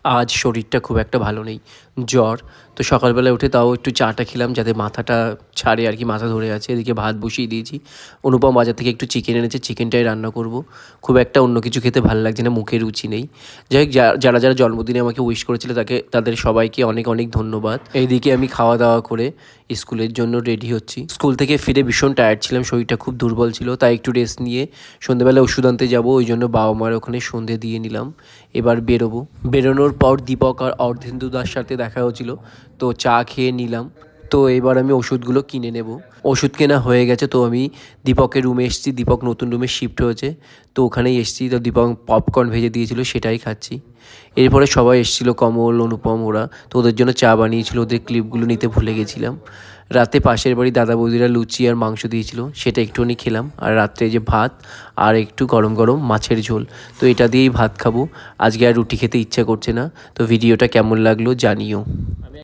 আজ শরীরটা খুব একটা ভালো নেই, জ্বর। তো সকালবেলা উঠে তাও একটু চাটা খেলাম যাতে মাথাটা ছাড়ে আর কি, মাথা ধরে আছে। এদিকে ভাত বসিয়ে দিয়েছি। অনুপম বাজার থেকে একটু চিকেন এনেছে, চিকেনটাই রান্না করব। খুব একটা অন্য কিছু খেতে ভালো লাগছে না, মুখে রুচি নেই। যাই হোক, যারা যারা জন্মদিনে আমাকে উইশ করেছিল তাদের সবাইকে অনেক অনেক ধন্যবাদ। এইদিকে আমি খাওয়া দাওয়া করে স্কুলের জন্য রেডি হচ্ছি। স্কুল থেকে ফিরে ভীষণ টায়ার্ড ছিলাম, শরীরটা খুব দুর্বল ছিল, তাই একটু রেস্ট নিয়ে সন্ধ্যেবেলা ওষুধ আনতে যাবো, ওই জন্য বাবা মার ওখানে সন্ধে দিয়ে নিলাম। এবার বেরোবো। বেরোনোর পর দীপক আর অর্ধেন্দুদার সাথে দেখা হয়েছিল, তো চা খেয়ে নিলাম। তো এবার আমি ওষুধগুলো কিনে নেব। ওষুধ কেনা হয়ে গেছে, তো আমি দীপকের রুমে এসেছি। দীপক নতুন রুমে শিফট হয়েছে, তো ওখানেই এসেছি। তো দীপক পপকর্ন ভেজে দিয়েছিল, সেটাই খাচ্ছি। এরপরে সবাই এসেছিলো, কমল, অনুপম, ওরা। তো ওদের জন্য চা বানিয়েছিল, ওদের ক্লিপগুলো নিতে ভুলে গেছিলাম। রাতে পাশের বাড়ি দাদা বৌদিরা লুচি আর মাংস দিয়েছিল, সেটা একটুখানি খেলাম। আর রাত্রে যে ভাত আর একটু গরম গরম মাছের ঝোল, তো এটা দিয়েই ভাত খাবো। আজকে আর রুটি খেতে ইচ্ছা করছে না। তো ভিডিওটা কেমন লাগলো জানিও।